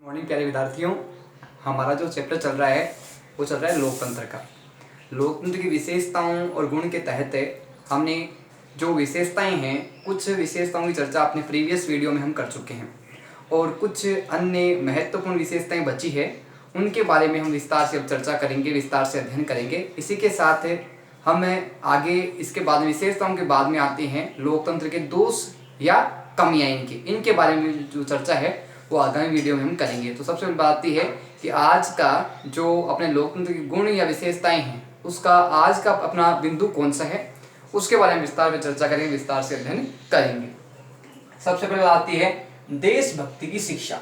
Morning प्यारे विद्यार्थियों, हमारा जो चैप्टर चल रहा है वो चल रहा है लोकतंत्र का। लोकतंत्र की विशेषताओं और गुण के तहत हमने जो विशेषताएं हैं, कुछ विशेषताओं की चर्चा अपने प्रीवियस वीडियो में हम कर चुके हैं और कुछ अन्य महत्वपूर्ण विशेषताएं बची है, उनके बारे में हम विस्तार से अब चर्चा करेंगे, विस्तार से अध्ययन करेंगे। इसी के साथ हम आगे इसके बाद में विशेषताओं के बाद में आते हैं लोकतंत्र के दोष या कमियाँ इनके बारे में जो चर्चा है वो आगामी वीडियो में हम करेंगे। तो सबसे पहले बात यह है कि आज का जो अपने लोकतंत्र के गुण या विशेषताएं हैं, उसका आज का अपना बिंदु कौन सा है, उसके बारे में विस्तार में चर्चा करेंगे, विस्तार से अध्ययन करेंगे। सबसे पहले आती है देशभक्ति की शिक्षा।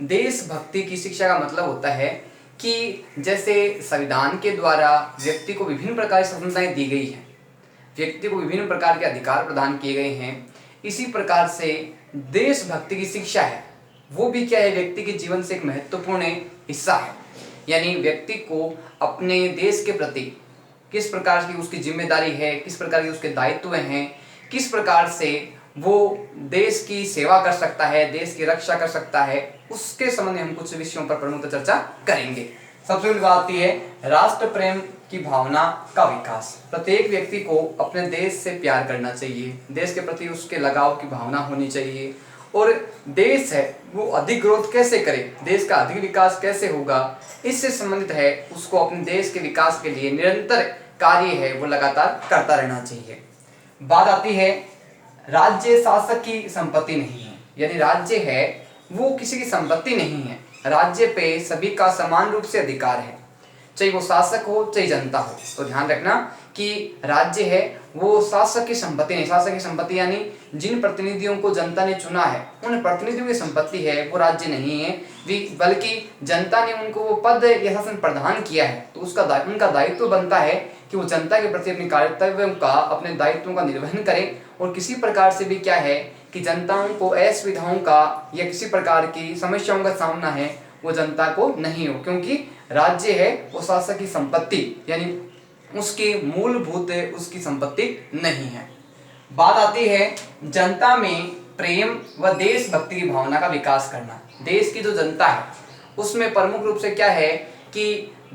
देशभक्ति की शिक्षा का मतलब होता है कि जैसे संविधान के द्वारा व्यक्ति को विभिन्न प्रकार की स्वतंत्रताएं दी गई हैं, व्यक्ति को विभिन्न प्रकार के अधिकार प्रदान किए गए हैं, इसी प्रकार से देशभक्ति की शिक्षा है वो भी क्या है, व्यक्ति के जीवन से एक महत्वपूर्ण हिस्सा है। यानी व्यक्ति को अपने देश के प्रति किस प्रकार की उसकी जिम्मेदारी है, किस प्रकार के उसके दायित्व हैं, किस प्रकार से वो देश की सेवा कर सकता है, देश की रक्षा कर सकता है, उसके संबंध में हम कुछ विषयों पर प्रमुखतः चर्चा करेंगे। सबसे पहली बात आती है राष्ट्र प्रेम की भावना का विकास। प्रत्येक व्यक्ति को अपने देश से प्यार करना चाहिए, देश के प्रति उसके लगाव की भावना होनी चाहिए, और देश है वो अधिक ग्रोथ कैसे करे, देश का अधिक विकास कैसे होगा, इससे संबंधित है उसको अपने देश के विकास के लिए निरंतर कार्य है वो लगातार करता रहना चाहिए। बात आती है राज्य शासक की संपत्ति नहीं है, यानी राज्य है वो किसी की संपत्ति नहीं है, राज्य पे सभी का समान रूप से अधिकार है, चाहे वो शासक हो चाहे जनता हो। तो ध्यान रखना कि राज्य है वो शासक की संपत्ति नहीं। शासक की संपत्ति यानी जिन प्रतिनिधियों को जनता ने चुना है उन प्रतिनिधियों की संपत्ति है, वो राज्य नहीं है, बल्कि जनता ने उनको वो पद या शासन प्रदान किया है, तो उनका दायित्व बनता है कि वो जनता के प्रति अपने कर्तव्यों का, अपने दायित्वों का निर्वहन करें, और किसी प्रकार से भी क्या है कि जनताओं को असुविधाओं का या किसी प्रकार की समस्याओं का सामना है वो जनता को नहीं हो, क्योंकि राज्य है वो शासक की संपत्ति यानी उसकी मूलभूत उसकी संपत्ति नहीं है। बात आती है जनता में प्रेम व देशभक्ति की भावना का विकास करना। देश की जो जनता है उसमें प्रमुख रूप से क्या है कि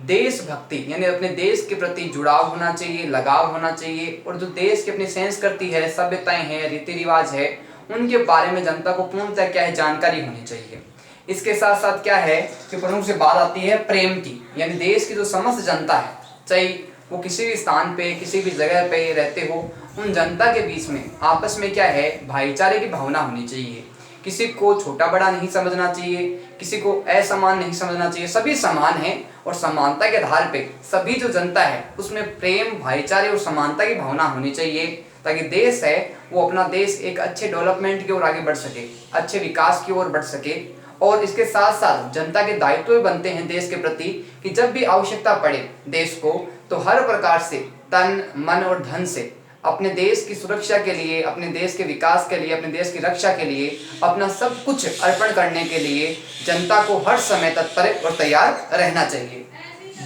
देशभक्ति यानी अपने देश के प्रति जुड़ाव होना चाहिए, लगाव होना चाहिए, और जो देश की अपनी संस्कृति है, सभ्यताएं हैं, रीति रिवाज है, उनके बारे में जनता को पूर्णतः क्या है जानकारी होनी चाहिए। इसके साथ साथ क्या है कि प्रमुख से बात आती है प्रेम की, यानी देश की जो समस्त जनता है, चाहे वो किसी भी स्थान पे किसी भी जगह पे रहते हो, उन जनता के बीच में आपस में क्या है भाईचारे की भावना होनी चाहिए। किसी को छोटा बड़ा नहीं समझना चाहिए, किसी को असमान नहीं समझना चाहिए, सभी समान हैं, और समानता के आधार पे सभी जो जनता है उसमें प्रेम, भाईचारे और समानता की भावना होनी चाहिए, ताकि देश है वो अपना देश एक अच्छे डेवलपमेंट की ओर आगे बढ़ सके, अच्छे विकास की ओर बढ़ सके। और इसके साथ साथ जनता के दायित्व भी बनते हैं देश के प्रति कि जब भी आवश्यकता पड़े देश को, तो हर प्रकार से तन मन और धन से अपने देश की सुरक्षा के लिए, अपने देश के विकास के लिए, अपने देश की रक्षा के लिए अपना सब कुछ अर्पण करने के लिए जनता को हर समय तत्पर और तैयार रहना चाहिए।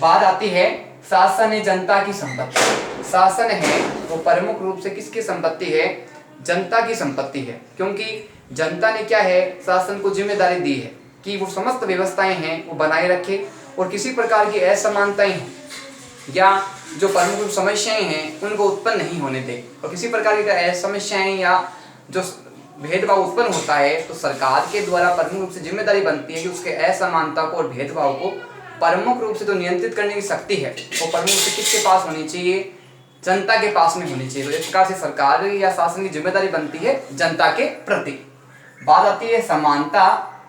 बात आती है शासन है जनता की संपत्ति। शासन है वो प्रमुख रूप से किसकी संपत्ति है, जनता की संपत्ति है, क्योंकि जनता ने क्या है शासन को जिम्मेदारी दी है कि वो समस्त व्यवस्थाएं हैं वो बनाए रखे, और किसी प्रकार की असमानताएं हैं या जो प्रमुख समस्याएं हैं उनको उत्पन्न नहीं होने दे, और किसी प्रकार की समस्याएं या जो भेदभाव उत्पन्न होता है तो सरकार के द्वारा प्रमुख रूप से जिम्मेदारी बनती है कि उसके असमानता को और भेदभाव को प्रमुख रूप से जो नियंत्रित करने की शक्ति है वो प्रमुख रूप से किसके पास होनी चाहिए, जनता के पास में होनी चाहिए। तो इस प्रकार से सरकार या शासन की जिम्मेदारी बनती है जनता के प्रति। बात आती है समानता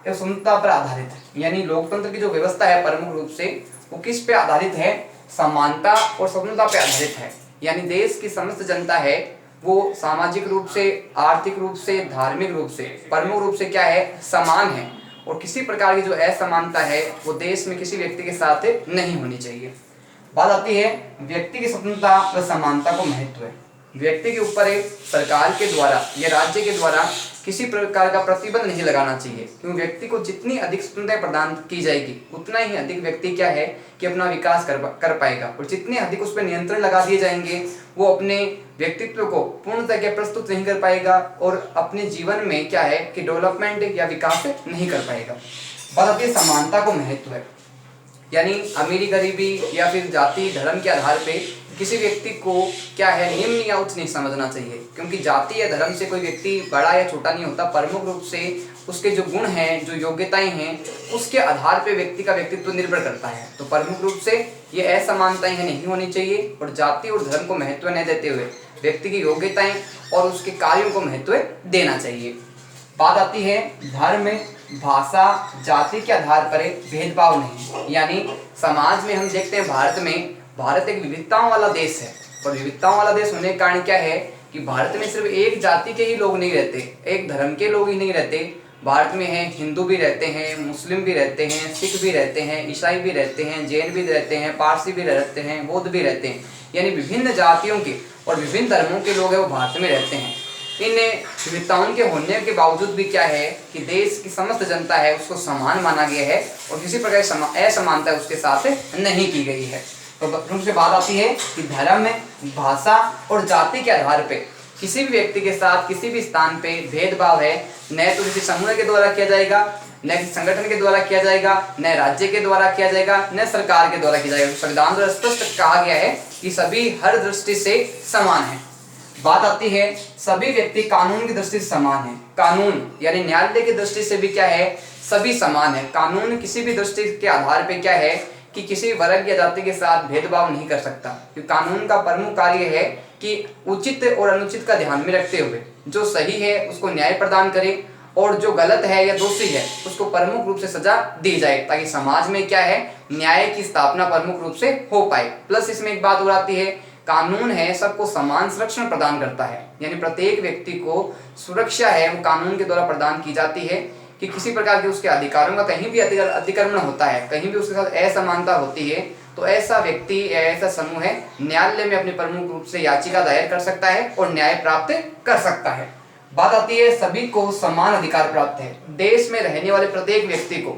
एवं समता पर आधारित, यानी लोकतंत्र की जो व्यवस्था है प्रमुख रूप से वो किस पे आधारित है, समानता और समता पे आधारित है। यानी देश की समस्त जनता है वो सामाजिक रूप से, आर्थिक रूप से, धार्मिक रूप से प्रमुख रूप से क्या है समान है, और किसी प्रकार की जो असमानता है वो देश में किसी व्यक्ति के साथ नहीं होनी चाहिए। बात आती है व्यक्ति की स्वतंत्रता व समानता को महत्व है। व्यक्ति के ऊपर सरकार के द्वारा या राज्य के द्वारा किसी प्रकार का प्रतिबंध नहीं लगाना चाहिए, क्योंकि व्यक्ति को जितनी अधिक स्वतंत्रता प्रदान की जाएगी उतना ही अधिक व्यक्ति क्या है कि अपना विकास कर पाएगा, और जितने अधिक उस पर नियंत्रण लगा दिए जाएंगे वो अपने व्यक्तित्व को पूर्णतः क्या प्रस्तुत नहीं कर पाएगा, और अपने जीवन में क्या है कि डेवलपमेंट या विकास नहीं कर पाएगा। बात आती है समानता को महत्व है, यानी अमीरी गरीबी या फिर जाति धर्म के आधार पे किसी व्यक्ति को क्या है निम्न या उच्च नहीं समझना चाहिए, क्योंकि जाति या धर्म से कोई व्यक्ति बड़ा या छोटा नहीं होता। प्रमुख रूप से उसके जो गुण हैं, जो योग्यताएं हैं, उसके आधार पे व्यक्ति का व्यक्तित्व निर्भर करता है। तो प्रमुख रूप से ये असमानताएं नहीं होनी चाहिए और जाति और धर्म को महत्व न देते हुए व्यक्ति की योग्यताएं और उसके कार्यों को महत्व देना चाहिए। बात आती है धर्म, भाषा, जाति के आधार पर भेदभाव नहीं, यानी समाज में हम देखते हैं भारत एक विविधताओं वाला देश है और विविधताओं वाला देश होने के कारण क्या है कि भारत में सिर्फ एक जाति के ही लोग नहीं रहते, एक धर्म के लोग ही नहीं रहते। भारत में है हिंदू भी रहते हैं, मुस्लिम भी रहते हैं, सिख भी रहते हैं, ईसाई भी रहते हैं, जैन भी रहते हैं, पारसी भी रहते हैं, बौद्ध भी रहते हैं, यानी विभिन्न जातियों के और विभिन्न धर्मों के लोग हैं वो भारत में रहते हैं। इन विविधताओं के होने के बावजूद भी क्या है कि देश की समस्त जनता है उसको समान माना गया है और किसी प्रकार असमानता उसके साथ नहीं की गई है। तो रूप से बात आती है कि धर्म, भाषा और जाति के आधार पे किसी भी व्यक्ति के साथ किसी भी स्थान पे भेदभाव है, न तो किसी समूह के द्वारा किया जाएगा, न किसी संगठन के द्वारा किया जाएगा, न राज्य के द्वारा किया जाएगा, न सरकार के द्वारा किया जाएगा। संविधान द्वारा स्पष्ट कहा गया है कि सभी हर दृष्टि से समान है। बात आती है सभी व्यक्ति कानून की दृष्टि से समान है। कानून यानी न्यायालय की दृष्टि से भी क्या है, सभी समान है। कानून किसी भी दृष्टि के आधार पे क्या है कि किसी वर्ग या जाति के साथ भेदभाव नहीं कर सकता, क्योंकि कानून का प्रमुख कार्य है कि उचित और अनुचित का ध्यान में रखते हुए जो सही है उसको न्याय प्रदान करे और जो गलत है या दोषी है उसको प्रमुख रूप से सजा दी जाए, ताकि समाज में क्या है न्याय की स्थापना प्रमुख रूप से हो पाए। प्लस इसमें एक बात और आती है, कानून है सबको समान संरक्षण प्रदान करता है, यानी प्रत्येक व्यक्ति को सुरक्षा है वो कानून के द्वारा प्रदान की जाती है कि किसी प्रकार के उसके अधिकारों का कहीं भी अतिक्रमण होता है, कहीं भी उसके साथ असमानता होती है तो ऐसा व्यक्ति या ऐसा समूह है न्यायालय में अपने प्रमुख रूप से याचिका दायर कर सकता है और न्याय प्राप्त कर सकता है। बात आती है सभी को समान अधिकार प्राप्त है। देश में रहने वाले प्रत्येक व्यक्ति को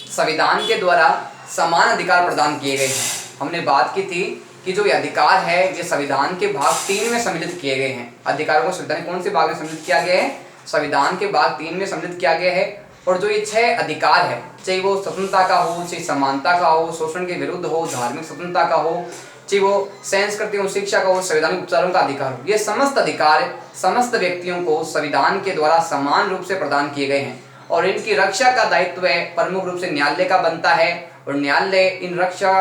संविधान के द्वारा समान अधिकार प्रदान किए गए हैं। हमने बात की थी कि जो ये अधिकार है ये संविधान के भाग 3 में सम्मिलित किए गए हैं। अधिकारों को संविधान कौन से भाग में सम्मिलित किया गया है, संविधान के भाग 3 में सम्मिलित किया गया है। और जो ये 6 अधिकार है, चाहे वो स्वतंत्रता का हो, चाहे समानता का हो, शोषण के विरुद्ध हो, धार्मिक स्वतंत्रता का हो, चाहे वो संस्कृति और शिक्षा का हो, संवैधानिक उपचारों का अधिकार हो, ये समस्त अधिकार समस्त व्यक्तियों को संविधान के द्वारा समान रूप से प्रदान किए गए हैं और इनकी रक्षा का दायित्व है प्रमुख रूप से न्यायालय का बनता है और न्यायालय इन रक्षा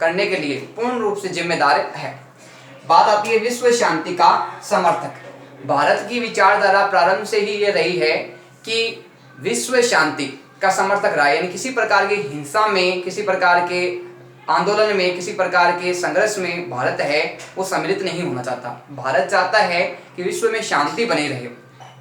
करने के लिए पूर्ण रूप से जिम्मेदार है। बात आती है विश्व शांति का समर्थक। भारत की विचारधारा प्रारंभ से ही ये रही है कि विश्व शांति का समर्थक रहा है, यानी किसी प्रकार की हिंसा में, किसी प्रकार के आंदोलन में, किसी प्रकार के संघर्ष में भारत है वो सम्मिलित नहीं होना चाहता। भारत चाहता है कि विश्व में शांति बनी रहे,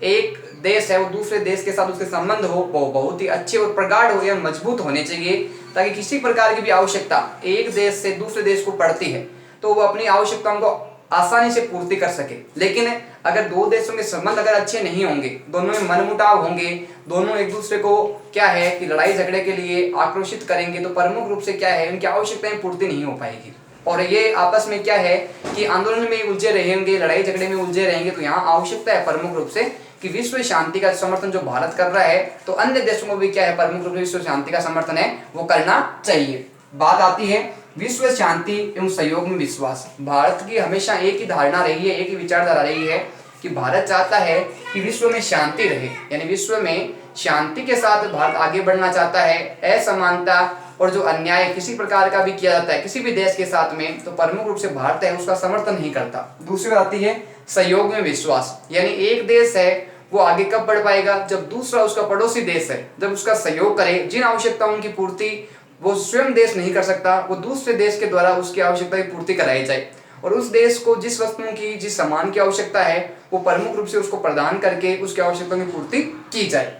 एक देश है वो दूसरे देश के साथ उसके संबंध हो वो बहुत ही अच्छे और प्रगाढ़ हो या मजबूत होने चाहिए, ताकि किसी प्रकार की भी आवश्यकता एक देश से दूसरे देश को पड़ती है तो वो अपनी आवश्यकताओं को आसानी से पूर्ति कर सके। लेकिन अगर दो देशों के संबंध अगर अच्छे नहीं होंगे, दोनों में मनमुटाव होंगे, दोनों एक दूसरे को क्या है कि लड़ाई झगड़े के लिए आक्रोशित करेंगे तो प्रमुख रूप से क्या है उनकी आवश्यकताएं पूर्ति नहीं हो पाएगी और ये आपस में क्या है कि आंदोलन में उलझे रहेंगे, लड़ाई झगड़े में उलझे रहेंगे। तो यहाँ आवश्यकता है प्रमुख रूप से कि विश्व शांति का समर्थन जो भारत कर रहा है तो अन्य देशों को भी क्या है प्रमुख रूप से विश्व शांति का समर्थन है वो करना चाहिए। बात आती है विश्व शांति एवं सहयोग में विश्वास। भारत की हमेशा एक ही धारणा रही है, एक ही विचारधारा रही है कि भारत चाहता है कि विश्व में शांति रहे, यानी विश्व में शांति के साथ भारत आगे बढ़ना चाहता है। असमानता और जो अन्याय किसी प्रकार का भी किया जाता है किसी भी देश के साथ में तो प्रमुख रूप से भारत है उसका समर्थन नहीं करता। दूसरी बात आती है सहयोग में विश्वास, यानी एक देश है वो आगे कब बढ़ पाएगा जब दूसरा उसका पड़ोसी देश है जब उसका सहयोग करे, जिन आवश्यकताओं की पूर्ति वो स्वयं देश नहीं कर सकता वो दूसरे देश के द्वारा उसकी आवश्यकता की पूर्ति कराई जाए और उस देश को जिस वस्तुओं की जिस सामान की आवश्यकता है वो प्रमुख रूप से उसको प्रदान करके उसकी आवश्यकताओं की पूर्ति की जाए।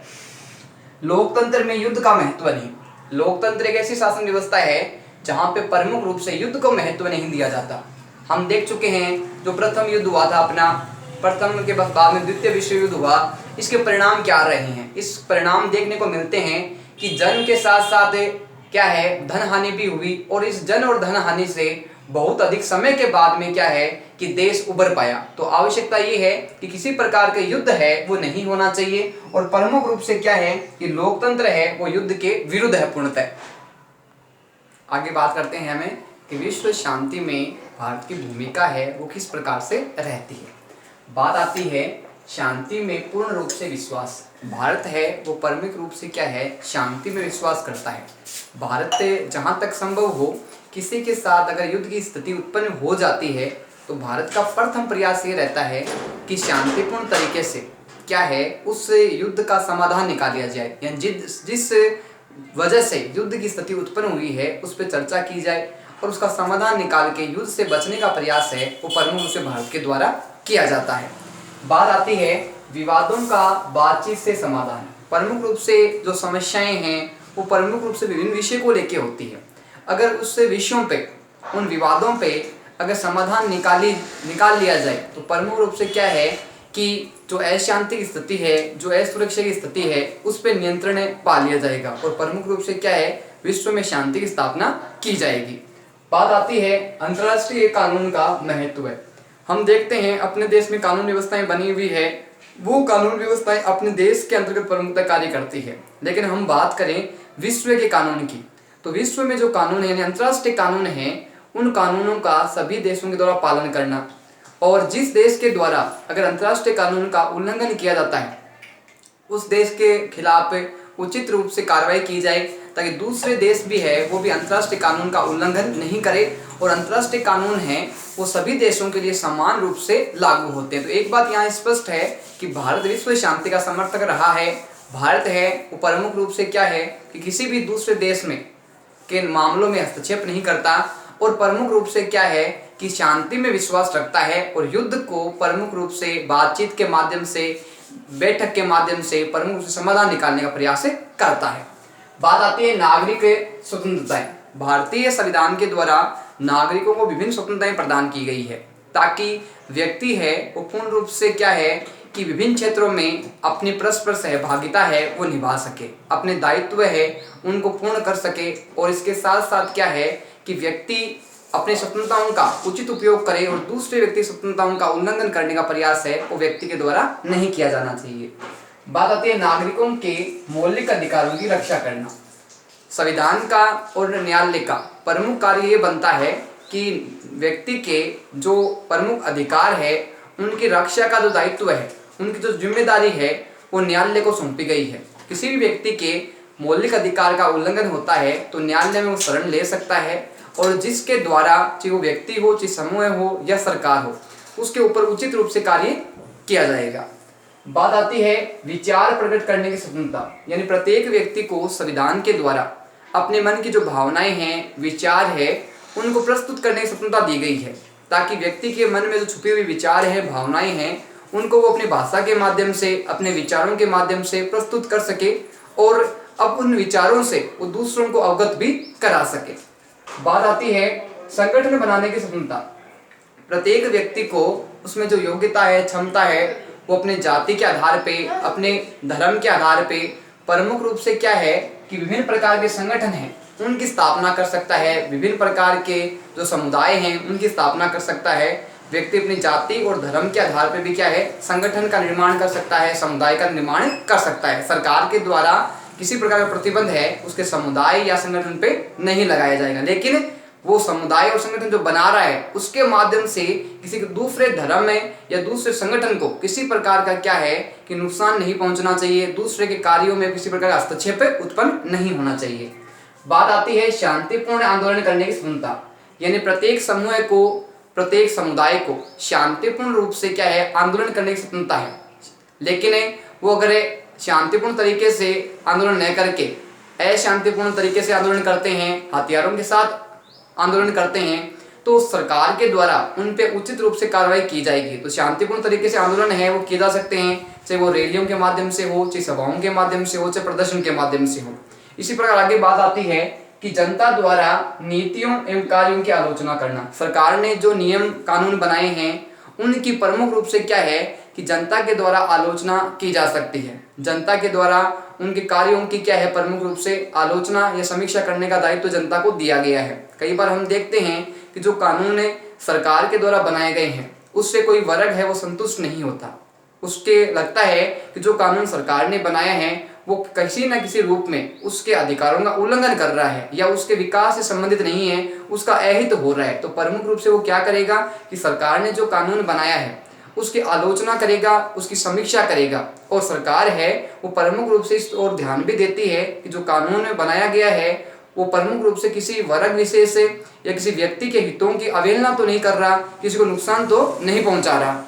लोकतंत्र में युद्ध का महत्व नहीं। लोकतंत्र एक ऐसी शासन व्यवस्था है जहां पे प्रमुख रूप से युद्ध को महत्व नहीं दिया जाता। हम देख चुके हैं जो प्रथम युद्ध हुआ था अपना, प्रथम के बाद में द्वितीय विश्व युद्ध हुआ, इसके परिणाम क्या रहे हैं। इस परिणाम देखने को मिलते हैं कि जन के साथ साथ क्या है धन हानि भी हुई और इस जन और धन हानि से बहुत अधिक समय के बाद में क्या है कि देश उभर पाया। तो आवश्यकता ये है कि किसी प्रकार का युद्ध है वो नहीं होना चाहिए, और प्रमुख रूप से क्या है कि लोकतंत्र है वो युद्ध के विरुद्ध है पूर्णतः। आगे बात करते हैं हमें कि विश्व शांति में भारत की भूमिका है वो किस प्रकार से रहती है। बात आती है शांति में पूर्ण रूप से विश्वास। भारत है वो प्रमुख रूप से क्या है, शांति में विश्वास करता है। भारत जहाँ तक संभव हो किसी के साथ अगर युद्ध की स्थिति उत्पन्न हो जाती है तो भारत का प्रथम प्रयास ये रहता है कि शांतिपूर्ण तरीके से क्या है उस युद्ध का समाधान निकाल लिया जाए, यानी जिस वजह से युद्ध की स्थिति उत्पन्न हुई है उस पर चर्चा की जाए और उसका समाधान निकाल के युद्ध से बचने का प्रयास है वो प्रमुख रूप से भारत के द्वारा किया जाता है। बात आती है विवादों का बातचीत से समाधान। प्रमुख रूप से जो समस्याएं हैं वो प्रमुख रूप से विभिन्न विषय को लेके होती है। अगर उस विषयों पे, उन विवादों पे अगर समाधान निकाल लिया जाए तो प्रमुख रूप से क्या है कि जो अशांति की स्थिति है, जो असुरक्षा की स्थिति है उस पर नियंत्रण पा लिया जाएगा और प्रमुख रूप से क्या है विश्व में शांति की स्थापना की जाएगी। बात आती है अंतर्राष्ट्रीय कानून का महत्व है। हम देखते हैं अपने देश में कानून व्यवस्थाएं बनी हुई है, वो कानून व्यवस्थाएं अपने देश के अंतर्गत प्रमुखता कार्य करती है। लेकिन हम बात करें विश्व के कानून की, तो विश्व में जो कानून है यानी अंतर्राष्ट्रीय कानून है उन कानूनों का सभी देशों के द्वारा पालन करना, और जिस देश के द्वारा अगर अंतर्राष्ट्रीय कानून का उल्लंघन किया जाता है उस देश के खिलाफ उचित रूप से कार्रवाई की जाए ताकि दूसरे देश भी है वो भी अंतर्राष्ट्रीय कानून का उल्लंघन नहीं करे, और अंतर्राष्ट्रीय कानून है वो सभी देशों के लिए समान रूप से लागू होते हैं। तो एक बात यहाँ स्पष्ट है कि भारत विश्व शांति का समर्थक रहा है। भारत है वो प्रमुख रूप से क्या है कि किसी भी दूसरे देश में के मामलों में हस्तक्षेप नहीं करता और प्रमुख रूप से क्या है कि शांति में विश्वास रखता है और युद्ध को प्रमुख रूप से बातचीत के माध्यम से, बैठक के माध्यम से प्रमुख रूप से समाधान निकालने का प्रयास करता है। बात आती है नागरिक स्वतंत्रताएं। भारतीय संविधान के द्वारा नागरिकों को विभिन्न स्वतंत्रताएं प्रदान की गई है ताकि व्यक्ति है वो पूर्ण रूप से क्या है कि विभिन्न क्षेत्रों में अपनी परस्पर सहभागिता है वो निभा सके, अपने दायित्व है उनको पूर्ण कर सके, और इसके साथ साथ क्या है कि व्यक्ति अपनी स्वतंत्रताओं का उचित उपयोग करे और दूसरे व्यक्ति स्वतंत्रताओं का उल्लंघन करने का प्रयास है वो व्यक्ति के द्वारा नहीं किया जाना चाहिए। बात आती है नागरिकों के मौलिक अधिकारों की रक्षा करना। संविधान का और न्यायालय का प्रमुख कार्य ये बनता है कि व्यक्ति के जो प्रमुख अधिकार है उनकी रक्षा का जो दायित्व है, उनकी जो जिम्मेदारी है वो न्यायालय को सौंपी गई है। किसी भी व्यक्ति के मौलिक अधिकार का उल्लंघन होता है तो न्यायालय में वो शरण ले सकता है, और जिसके द्वारा चाहे वो व्यक्ति हो, चाहे समूह हो या सरकार हो, उसके ऊपर उचित रूप से कार्य किया जाएगा। बात आती है विचार प्रकट करने की स्वतंत्रता, यानी प्रत्येक व्यक्ति को संविधान के द्वारा अपने मन की जो भावनाएं हैं, विचार है, उनको प्रस्तुत करने की स्वतंत्रता दी गई है ताकि व्यक्ति के मन में जो छुपी हुई विचार है, भावनाएं हैं, उनको वो अपनी भाषा के माध्यम से, अपने विचारों के माध्यम से प्रस्तुत कर सके और अब उन विचारों से वो दूसरों को अवगत भी करा सके। बात आती है संगठन बनाने की स्वतंत्रता। प्रत्येक व्यक्ति को उसमें जो योग्यता है, क्षमता है, वो अपने जाति के आधार पे, अपने धर्म के आधार पे प्रमुख रूप से क्या है कि विभिन्न प्रकार के संगठन हैं उनकी स्थापना कर सकता है। विभिन्न प्रकार के जो समुदाय हैं उनकी स्थापना कर सकता है। व्यक्ति अपनी जाति और धर्म के आधार पर भी क्या है संगठन का निर्माण कर सकता है, समुदाय का निर्माण कर सकता है। सरकार के द्वारा किसी प्रकार का प्रतिबंध है उसके समुदाय या संगठन पे नहीं लगाया जाएगा, लेकिन वो समुदाय और संगठन जो बना रहा है उसके माध्यम से किसी दूसरे धर्म में या दूसरे संगठन को किसी प्रकार का क्या है कि नुकसान नहीं पहुंचना चाहिए, दूसरे के कार्यों में किसी प्रकार का हस्तक्षेप उत्पन्न नहीं होना चाहिए। बात आती है शांतिपूर्ण आंदोलन करने की स्वतंत्रता, यानी प्रत्येक समूह को, प्रत्येक समुदाय को शांतिपूर्ण रूप से क्या है आंदोलन करने की स्वतंत्रता है, लेकिन वो अगर शांतिपूर्ण तरीके से आंदोलन न करके अशांतिपूर्ण तरीके से आंदोलन करते हैं, हथियारों के साथ आंदोलन करते हैं, तो सरकार के द्वारा उन पे उचित रूप से कार्रवाई की जाएगी। तो शांतिपूर्ण तरीके से आंदोलन है वो किए जा सकते हैं, चाहे वो रैलियों के माध्यम से हो, चाहे सभाओं के माध्यम से हो, चाहे प्रदर्शन के माध्यम से हो। इसी प्रकार आगे बात आती है कि जनता द्वारा नीतियों एवं कार्यों की आलोचना करना। सरकार ने जो नियम कानून बनाए हैं उनकी प्रमुख रूप से क्या है कि जनता के द्वारा आलोचना की जा सकती है। जनता के द्वारा उनके कार्यों की क्या है, प्रमुख रूप से आलोचना या समीक्षा करने का दायित्व जनता को दिया गया है। कई बार हम देखते हैं कि जो कानून सरकार के द्वारा बनाए गए हैं उससे कोई वर्ग है वो संतुष्ट नहीं होता। उसके लगता है कि जो कानून सरकार ने बनाया है वो किसी न किसी रूप में उसके अधिकारों का उल्लंघन कर रहा है या उसके विकास से संबंधित नहीं है, उसका अहित हो रहा है। तो प्रमुख रूप से वो क्या करेगा कि सरकार ने जो कानून बनाया है उसकी आलोचना करेगा, उसकी समीक्षा करेगा। और सरकार है वो प्रमुख रूप से इस ओर ध्यान भी देती है कि जो कानून में बनाया गया है वो प्रमुख रूप से किसी वर्ग विशेष या किसी व्यक्ति के हितों की अवहेलना तो नहीं कर रहा, किसी को नुकसान तो नहीं पहुंचा रहा।